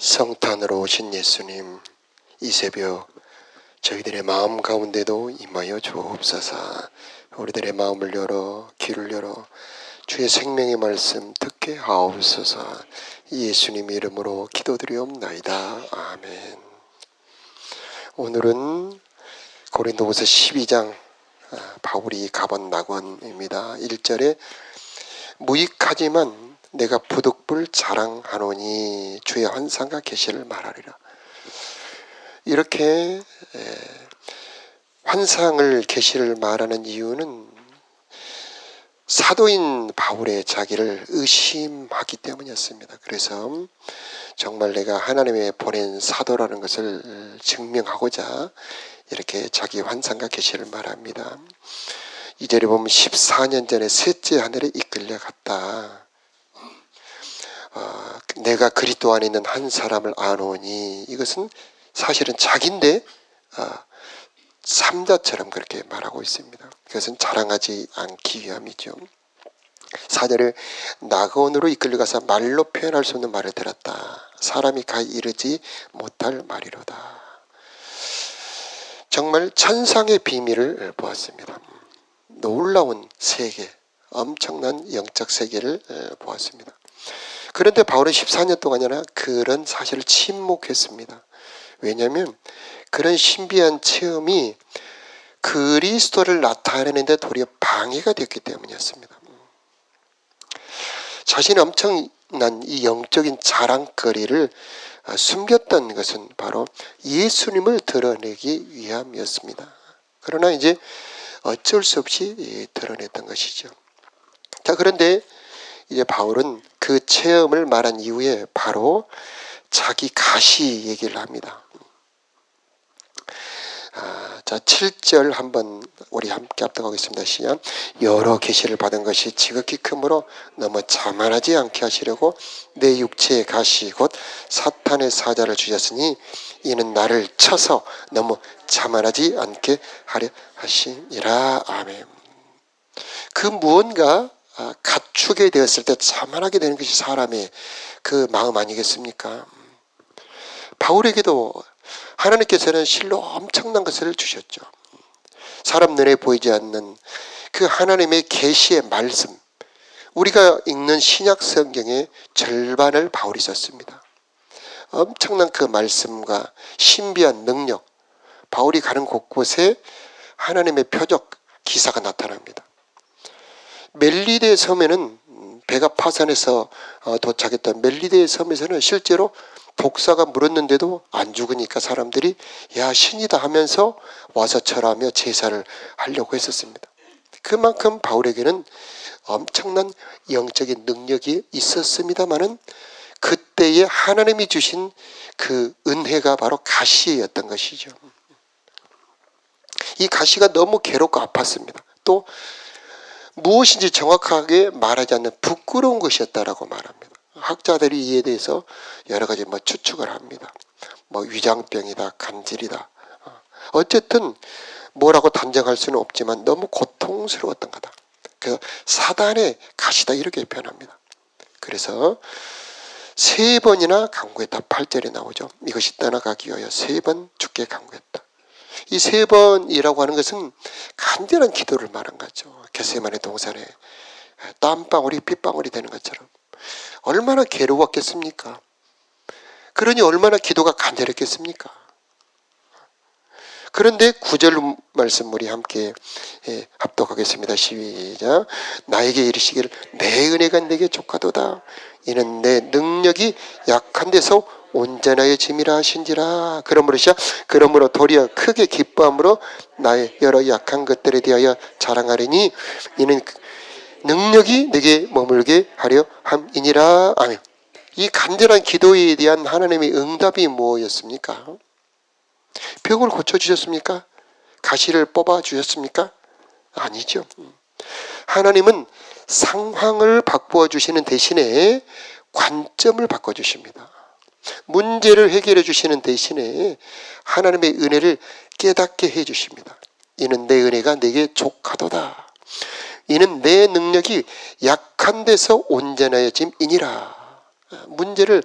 성탄으로 오신 예수님, 이 새벽 저희들의 마음 가운데도 임하여 주옵소서. 우리들의 마음을 열어 귀를 열어 주의 생명의 말씀 듣게 하옵소서. 예수님 이름으로 기도드리옵나이다. 아멘. 오늘은 고린도후서 12장 바울이 가본 낙원입니다. 1절에 무익하지만 내가 부득불 자랑하노니 주의 환상과 계시를 말하리라. 이렇게 환상을 계시를 말하는 이유는 사도인 바울의 자기를 의심하기 때문이었습니다. 그래서 정말 내가 하나님의 보낸 사도라는 것을 증명하고자 이렇게 자기 환상과 계시를 말합니다. 2절에 보면 14년 전에 셋째 하늘에 이끌려 갔다. 내가 그리스도 안에 있는 한 사람을 아노니, 이것은 사실은 자기인데 삼자처럼 그렇게 말하고 있습니다. 그것은 자랑하지 않기 위함이죠. 4절에 낙원으로 이끌려가서 말로 표현할 수 없는 말을 들었다. 사람이 가 이르지 못할 말이로다. 정말 천상의 비밀을 보았습니다. 놀라운 세계, 엄청난 영적 세계를 보았습니다. 그런데 바울은 14년 동안이나 그런 사실을 침묵했습니다. 왜냐하면 그런 신비한 체험이 그리스도를 나타내는데 도리어 방해가 됐기 때문이었습니다. 자신의 엄청난 이 영적인 자랑거리를 숨겼던 것은 바로 예수님을 드러내기 위함이었습니다. 그러나 이제 어쩔 수 없이 드러냈던 것이죠. 자, 그런데 이제 바울은 그 체험을 말한 이후에 바로 자기 가시 얘기를 합니다. 자, 7절 한번 우리 함께 합독하겠습니다. 시작. 여러 계시를 받은 것이 지극히 크므로 너무 자만하지 않게 하시려고 내 육체의 가시 곧 사탄의 사자를 주셨으니 이는 나를 쳐서 너무 자만하지 않게 하려 하시니라. 아멘. 그 무언가 갖추게 되었을 때 자만하게 되는 것이 사람의 그 마음 아니겠습니까? 바울에게도 하나님께서는 실로 엄청난 것을 주셨죠. 사람 눈에 보이지 않는 그 하나님의 계시의 말씀, 우리가 읽는 신약 성경의 절반을 바울이 썼습니다. 엄청난 그 말씀과 신비한 능력, 바울이 가는 곳곳에 하나님의 표적, 기사가 나타납니다. 멜리데 섬에는 배가 파산해서 도착했던 멜리데 섬에서는 실제로 독사가 물었는데도 안 죽으니까 사람들이 야 신이다 하면서 와서 절하며 제사를 하려고 했었습니다. 그만큼 바울에게는 엄청난 영적인 능력이 있었습니다마는 그때의 하나님이 주신 그 은혜가 바로 가시였던 것이죠. 이 가시가 너무 괴롭고 아팠습니다. 또 무엇인지 정확하게 말하지 않는 부끄러운 것이었다라고 말합니다. 학자들이 이에 대해서 여러 가지 추측을 합니다. 위장병이다, 간질이다. 어쨌든 뭐라고 단정할 수는 없지만 너무 고통스러웠던 거다. 그 사단의 가시다 이렇게 표현합니다. 그래서 3번이나 간구했다. 8절에 나오죠. 이것이 떠나가기 위하여 3번 주께 간구했다. 이 3번이라고 하는 것은 간절한 기도를 말한 거죠. 겟세마네 동산에 땀방울이 핏방울이 되는 것처럼 얼마나 괴로웠겠습니까? 그러니 얼마나 기도가 간절했겠습니까? 그런데 9절 말씀 우리 함께 합독하겠습니다. 시작. 나에게 이르시기를 내 은혜가 내게 족하도다. 이는 내 능력이 약한 데서 온전하여 짐이라 하신지라. 그러므로 도리어 크게 기뻐함으로 나의 여러 약한 것들에 대하여 자랑하리니 이는 능력이 내게 머물게 하려 함이니라. 아멘. 이 간절한 기도에 대한 하나님의 응답이 뭐였습니까? 병을 고쳐주셨습니까? 가시를 뽑아주셨습니까? 아니죠. 하나님은 상황을 바꾸어 주시는 대신에 관점을 바꿔주십니다. 문제를 해결해 주시는 대신에 하나님의 은혜를 깨닫게 해 주십니다. 이는 내 은혜가 내게 족하도다. 이는 내 능력이 약한 데서 온전하여짐이니라. 문제를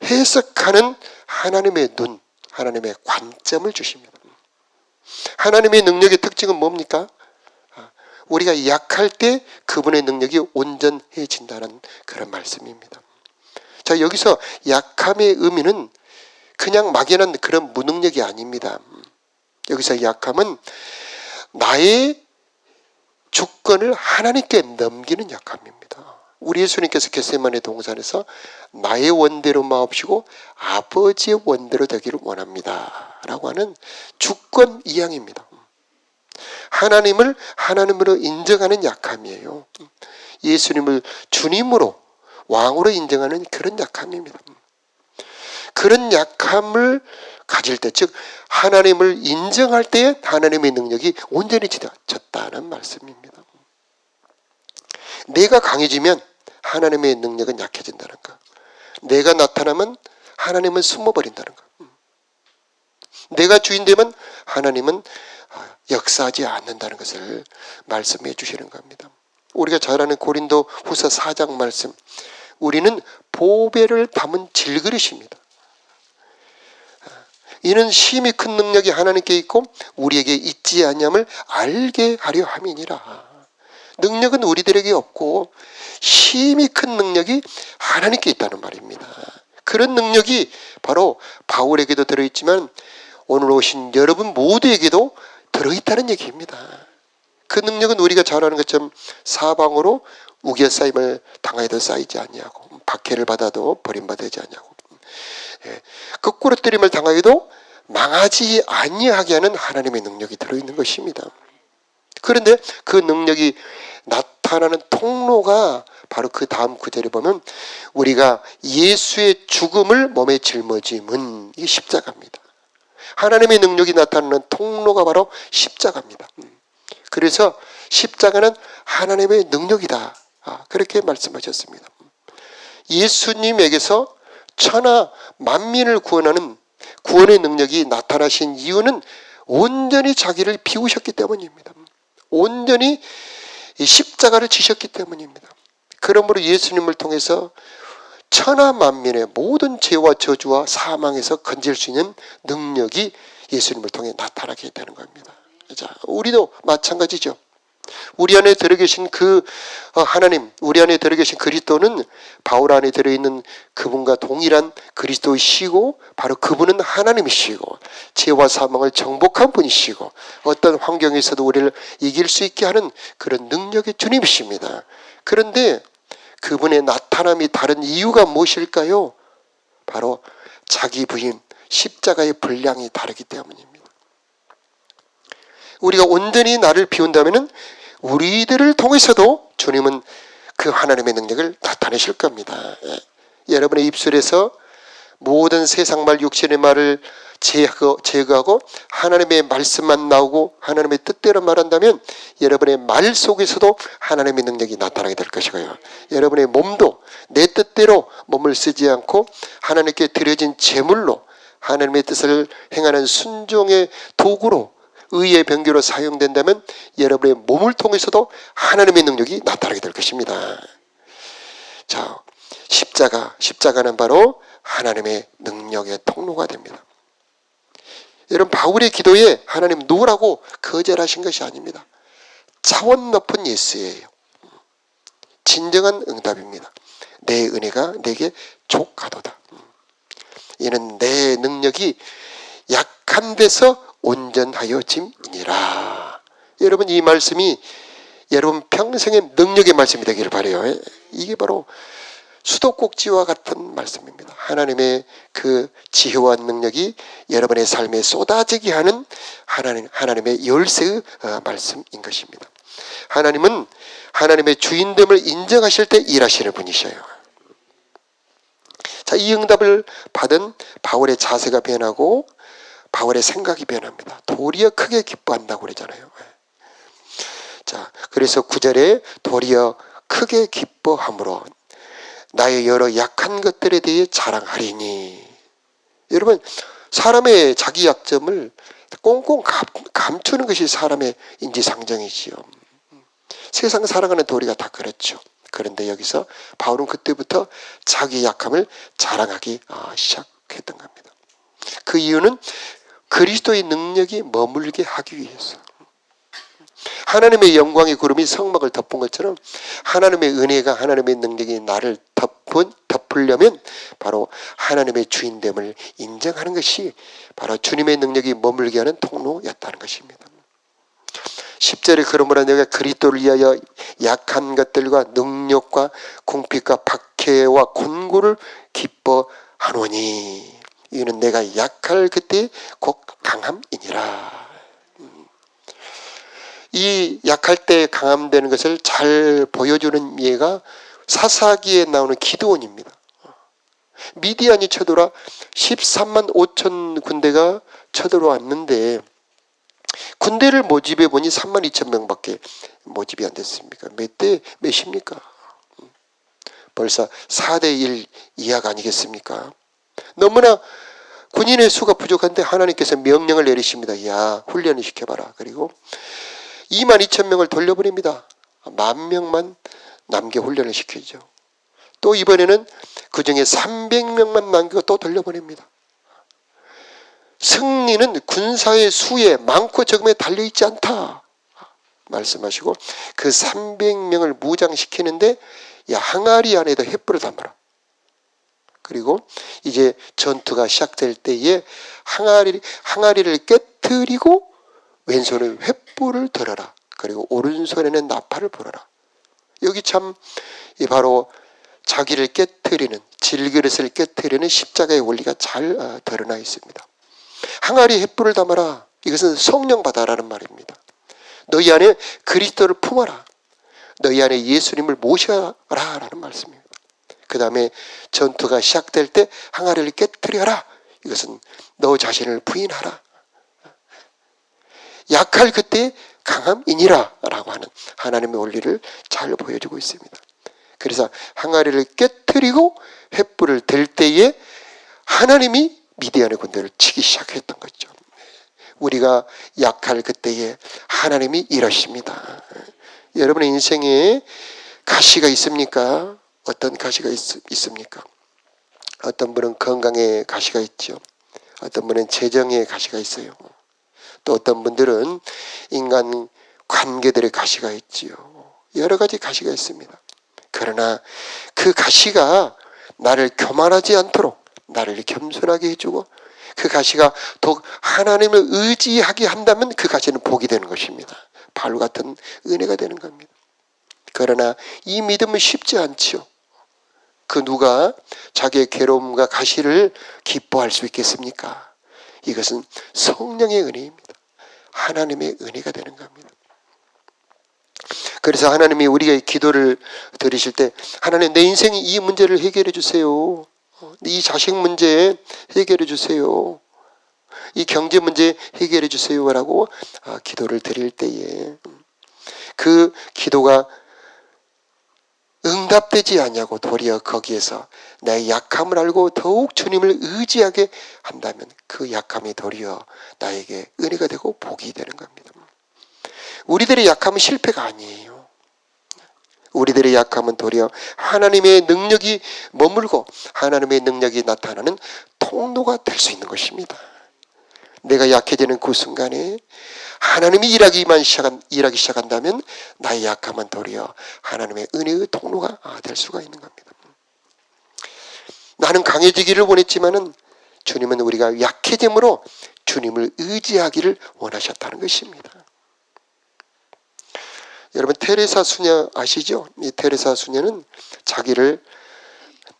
해석하는 하나님의 눈, 하나님의 관점을 주십니다. 하나님의 능력의 특징은 뭡니까? 우리가 약할 때 그분의 능력이 온전해진다는 그런 말씀입니다. 자, 여기서 약함의 의미는 그냥 막연한 그런 무능력이 아닙니다. 여기서 약함은 나의 주권을 하나님께 넘기는 약함입니다. 우리 예수님께서 겟세마네 동산에서 나의 원대로 마옵시고 아버지의 원대로 되기를 원합니다 라고 하는 주권 이양입니다. 하나님을 하나님으로 인정하는 약함이에요. 예수님을 주님으로 왕으로 인정하는 그런 약함입니다. 그런 약함을 가질 때, 즉 하나님을 인정할 때에 하나님의 능력이 온전히 졌다는 말씀입니다. 내가 강해지면 하나님의 능력은 약해진다는 것. 내가 나타나면 하나님은 숨어버린다는 것. 내가 주인 되면 하나님은 역사하지 않는다는 것을 말씀해 주시는 겁니다. 우리가 잘 아는 고린도 후서 4장 말씀, 우리는 보배를 담은 질그릇입니다. 이는 심히 큰 능력이 하나님께 있고 우리에게 있지 아니함을 알게 하려 함이니라. 능력은 우리들에게 없고 심히 큰 능력이 하나님께 있다는 말입니다. 그런 능력이 바로 바울에게도 들어있지만 오늘 오신 여러분 모두에게도 들어있다는 얘기입니다. 그 능력은 우리가 잘 아는 것처럼 사방으로 우겨싸임을 당하여도 쌓이지 아니하고 박해를 받아도 버림받지 아니하고 거꾸로 때림을 당하여도 망하지 아니하게 하는 하나님의 능력이 들어있는 것입니다. 그런데 그 능력이 나타나는 통로가 바로 그 다음 구절에 보면 우리가 예수의 죽음을 몸에 짊어짐은 이게 십자가입니다. 하나님의 능력이 나타나는 통로가 바로 십자가입니다. 그래서 십자가는 하나님의 능력이다. 그렇게 말씀하셨습니다. 예수님에게서 천하 만민을 구원하는 구원의 능력이 나타나신 이유는 온전히 자기를 비우셨기 때문입니다. 온전히 십자가를 지셨기 때문입니다. 그러므로 예수님을 통해서 천하 만민의 모든 죄와 저주와 사망에서 건질 수 있는 능력이 예수님을 통해 나타나게 되는 겁니다. 자, 우리도 마찬가지죠. 우리 안에 들어계신 그 하나님, 우리 안에 들어계신 그리스도는 바울 안에 들어있는 그분과 동일한 그리스도이시고 바로 그분은 하나님이시고 죄와 사망을 정복한 분이시고 어떤 환경에서도 우리를 이길 수 있게 하는 그런 능력의 주님이십니다. 그런데 그분의 나타남이 다른 이유가 무엇일까요? 바로 자기 부인 십자가의 분량이 다르기 때문입니다. 우리가 온전히 나를 비운다면 우리들을 통해서도 주님은 그 하나님의 능력을 나타내실 겁니다. 여러분의 입술에서 모든 세상 말 육신의 말을 제거하고 하나님의 말씀만 나오고 하나님의 뜻대로 말한다면 여러분의 말 속에서도 하나님의 능력이 나타나게 될 것이고요. 여러분의 몸도 내 뜻대로 몸을 쓰지 않고 하나님께 드려진 제물로 하나님의 뜻을 행하는 순종의 도구로 의의 병기로 사용된다면 여러분의 몸을 통해서도 하나님의 능력이 나타나게 될 것입니다. 자, 십자가는 바로 하나님의 능력의 통로가 됩니다. 여러분, 바울의 기도에 하나님 누구라고 거절하신 것이 아닙니다. 차원 높은 예수예요. 진정한 응답입니다. 내 은혜가 내게 족하도다. 이는 내 능력이 약한 데서 온전하여 짐이니라. 여러분, 이 말씀이 여러분 평생의 능력의 말씀이 되기를 바라요. 이게 바로 수도꼭지와 같은 말씀입니다. 하나님의 그 지혜와 능력이 여러분의 삶에 쏟아지게 하는 하나님의 열쇠의 말씀인 것입니다. 하나님은 하나님의 주인됨을 인정하실 때 일하시는 분이셔요. 자, 이 응답을 받은 바울의 자세가 변하고 바울의 생각이 변합니다. 도리어 크게 기뻐한다고 그러잖아요. 자, 그래서 9절에 도리어 크게 기뻐함으로 나의 여러 약한 것들에 대해 자랑하리니. 여러분, 사람의 자기 약점을 꽁꽁 감추는 것이 사람의 인지상정이지요. 세상 살아가는 도리가 다 그렇죠. 그런데 여기서 바울은 그때부터 자기 약함을 자랑하기 시작했던 겁니다. 그 이유는 그리스도의 능력이 머물게 하기 위해서. 하나님의 영광의 구름이 성막을 덮은 것처럼 하나님의 은혜가, 하나님의 능력이 나를 덮으려면 바로 하나님의 주인됨을 인정하는 것이 바로 주님의 능력이 머물게 하는 통로였다는 것입니다. 10절에 그러므로 내가 그리스도를 위하여 약한 것들과 능력과 궁핍과 박해와 곤고를 기뻐하노니 이는 내가 약할 그때 곧 강함이니라. 이 약할 때 강함되는 것을 잘 보여주는 예가 사사기에 나오는 기드온입니다. 미디안이 쳐들어와 13만 5천 군대가 쳐들어왔는데 군대를 모집해 보니 3만 2천 명밖에 모집이 안 됐습니까? 몇입니까? 벌써 4대 1 이하가 아니겠습니까? 너무나 군인의 수가 부족한데 하나님께서 명령을 내리십니다. 야, 훈련을 시켜봐라. 그리고 2만 2천 명을 돌려보냅니다. 10,000명만 남겨 훈련을 시키죠. 또 이번에는 그 중에 300명만 남기고 또 돌려보냅니다. 승리는 군사의 수에 많고 적음에 달려있지 않다 말씀하시고 그 300명을 무장시키는데 야, 항아리 안에다 횃불을 담아라. 그리고 이제 전투가 시작될 때에 항아리를 깨뜨리고 왼손에 횃불을 들어라. 그리고 오른손에는 나팔을 불어라. 여기 참 바로 자기를 깨뜨리는, 질그릇을 깨뜨리는 십자가의 원리가 잘 드러나 있습니다. 항아리에 횃불을 담아라. 이것은 성령 받아라는 말입니다. 너희 안에 그리스도를 품어라. 너희 안에 예수님을 모셔라 라는 말씀입니다. 그 다음에 전투가 시작될 때 항아리를 깨뜨려라. 이것은 너 자신을 부인하라. 약할 그때 강함이니라 라고 하는 하나님의 원리를 잘 보여주고 있습니다. 그래서 항아리를 깨뜨리고 횃불을 들 때에 하나님이 미디안의 군대를 치기 시작했던 거죠. 우리가 약할 그때에 하나님이 이러십니다. 여러분의 인생에 가시가 있습니까? 어떤 가시가 있습니까? 어떤 분은 건강에 가시가 있죠. 어떤 분은 재정에 가시가 있어요. 또 어떤 분들은 인간 관계들의 가시가 있지요. 여러 가지 가시가 있습니다. 그러나 그 가시가 나를 교만하지 않도록 나를 겸손하게 해주고 그 가시가 더욱 하나님을 의지하게 한다면 그 가시는 복이 되는 것입니다. 바울 같은 은혜가 되는 겁니다. 그러나 이 믿음은 쉽지 않죠. 그 누가 자기의 괴로움과 가시를 기뻐할 수 있겠습니까? 이것은 성령의 은혜입니다. 하나님의 은혜가 되는 겁니다. 그래서 하나님이 우리가 기도를 드리실 때 하나님 내 인생의 이 문제를 해결해 주세요. 이 자식 문제 해결해 주세요. 이 경제 문제 해결해 주세요라고 기도를 드릴 때에 그 기도가 응답되지 않냐고 도리어 거기에서 나의 약함을 알고 더욱 주님을 의지하게 한다면 그 약함이 도리어 나에게 은혜가 되고 복이 되는 겁니다. 우리들의 약함은 실패가 아니에요. 우리들의 약함은 도리어 하나님의 능력이 머물고 하나님의 능력이 나타나는 통로가 될 수 있는 것입니다. 내가 약해지는 그 순간에 하나님이 일하기 시작한다면 나의 약함은 도리어 하나님의 은혜의 통로가 될 수가 있는 겁니다. 나는 강해지기를 원했지만은 주님은 우리가 약해짐으로 주님을 의지하기를 원하셨다는 것입니다. 여러분 테레사 수녀 아시죠? 이 테레사 수녀는 자기를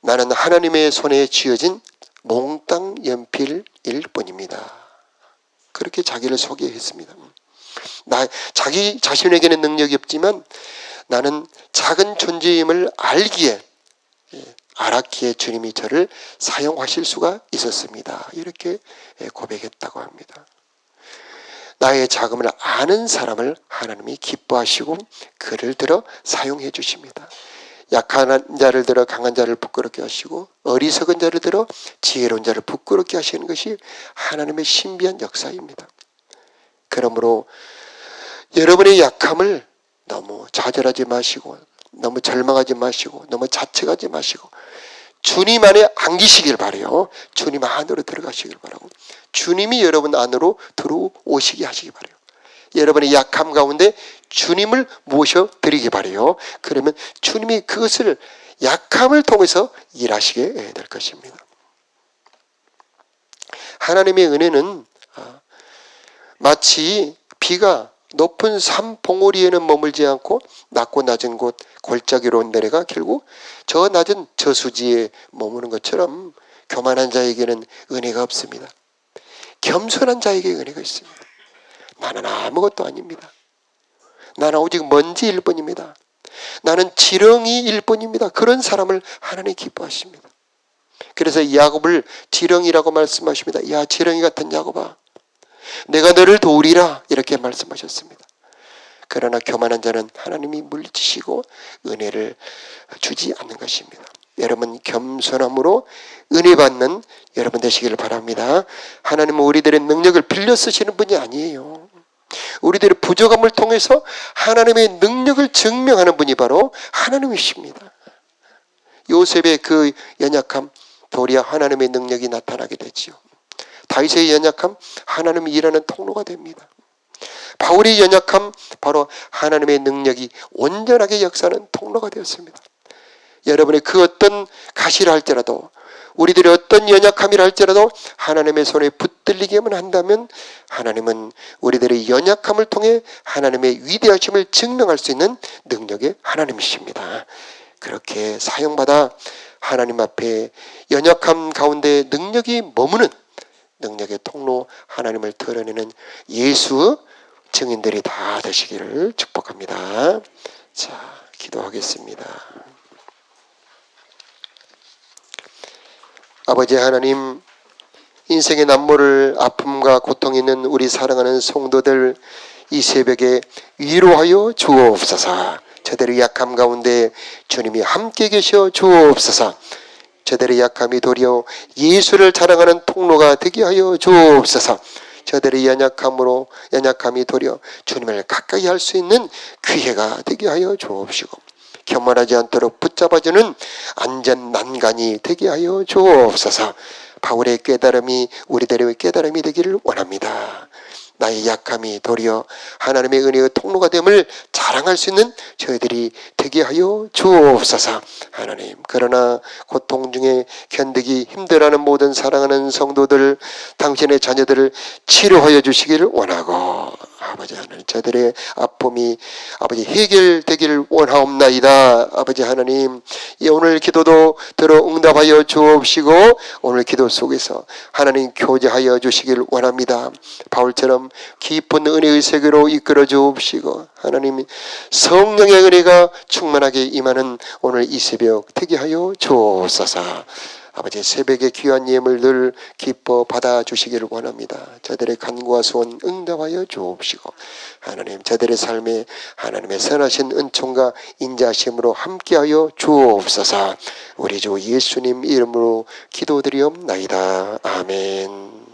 나는 하나님의 손에 쥐어진 몽땅 연필일 뿐입니다. 그렇게 자기를 소개했습니다. 자기 자신에게는 능력이 없지만 나는 작은 존재임을 알았기에 주님이 저를 사용하실 수가 있었습니다. 이렇게 고백했다고 합니다. 나의 작음을 아는 사람을 하나님이 기뻐하시고 그를 들어 사용해 주십니다. 약한 자를 들어 강한 자를 부끄럽게 하시고 어리석은 자를 들어 지혜로운 자를 부끄럽게 하시는 것이 하나님의 신비한 역사입니다. 그러므로 여러분의 약함을 너무 좌절하지 마시고 너무 절망하지 마시고 너무 자책하지 마시고 주님 안에 안기시길 바라요. 주님 안으로 들어가시길 바라고 주님이 여러분 안으로 들어오시게 하시기 바라요. 여러분의 약함 가운데 주님을 모셔드리기 바라요. 그러면 주님이 그것을 약함을 통해서 일하시게 될 것입니다. 하나님의 은혜는 마치 비가 높은 산 봉우리에는 머물지 않고 낮고 낮은 곳 골짜기로 내려가 결국 저 낮은 저수지에 머무는 것처럼 교만한 자에게는 은혜가 없습니다. 겸손한 자에게 은혜가 있습니다. 나는 아무것도 아닙니다. 나는 오직 먼지일 뿐입니다. 나는 지렁이일 뿐입니다. 그런 사람을 하나님 기뻐하십니다. 그래서 야곱을 지렁이라고 말씀하십니다. 야 지렁이 같은 야곱아 내가 너를 도우리라 이렇게 말씀하셨습니다. 그러나 교만한 자는 하나님이 물리치시고 은혜를 주지 않는 것입니다. 여러분 겸손함으로 은혜 받는 여러분 되시기를 바랍니다. 하나님은 우리들의 능력을 빌려 쓰시는 분이 아니에요. 우리들의 부족함을 통해서 하나님의 능력을 증명하는 분이 바로 하나님이십니다. 요셉의 그 연약함 도리어 하나님의 능력이 나타나게 되지요. 다윗의 연약함 하나님이 일하는 통로가 됩니다. 바울의 연약함 바로 하나님의 능력이 온전하게 역사하는 통로가 되었습니다. 여러분의 그 어떤 가시를 할지라도 우리들의 어떤 연약함이라 할지라도 하나님의 손에 붙들리게만 한다면 하나님은 우리들의 연약함을 통해 하나님의 위대하심을 증명할 수 있는 능력의 하나님이십니다. 그렇게 사용받아 하나님 앞에 연약함 가운데 능력이 머무는 능력의 통로 하나님을 드러내는 예수 증인들이 다 되시기를 축복합니다. 자, 기도하겠습니다. 아버지 하나님, 인생의 난모를 아픔과 고통이 있는 우리 사랑하는 성도들 이 새벽에 위로하여 주옵소서. 저들의 약함 가운데 주님이 함께 계셔 주옵소서. 저들의 약함이 도리어 예수를 자랑하는 통로가 되게 하여 주옵소서. 저들의 연약함이 도리어 주님을 가까이 할 수 있는 기회가 되게 하여 주옵시고 교만하지 않도록 붙잡아주는 안전 난간이 되게 하여 주옵소서. 바울의 깨달음이 우리들의 깨달음이 되기를 원합니다. 나의 약함이 도리어 하나님의 은혜의 통로가 됨을 자랑할 수 있는 저희들이 되게 하여 주옵소서. 하나님, 그러나 고통 중에 견디기 힘들어하는 모든 사랑하는 성도들, 당신의 자녀들을 치료하여 주시기를 원하고 아버지 하나님, 저들의 아픔이 아버지 해결되기를 원하옵나이다. 아버지 하나님, 오늘 기도도 들어 응답하여 주옵시고 오늘 기도 속에서 하나님 교제하여 주시기를 원합니다. 바울처럼 깊은 은혜의 세계로 이끌어 주옵시고 하나님 성령의 은혜가 충만하게 임하는 오늘 이 새벽 되게 하여 주옵소서. 아버지 새벽의 귀한 예물 늘 기뻐 받아주시기를 원합니다. 저들의 간구와 소원 응답하여 주옵시고 하나님 저들의 삶에 하나님의 선하신 은총과 인자하심으로 함께하여 주옵소서. 우리 주 예수님 이름으로 기도드리옵나이다. 아멘.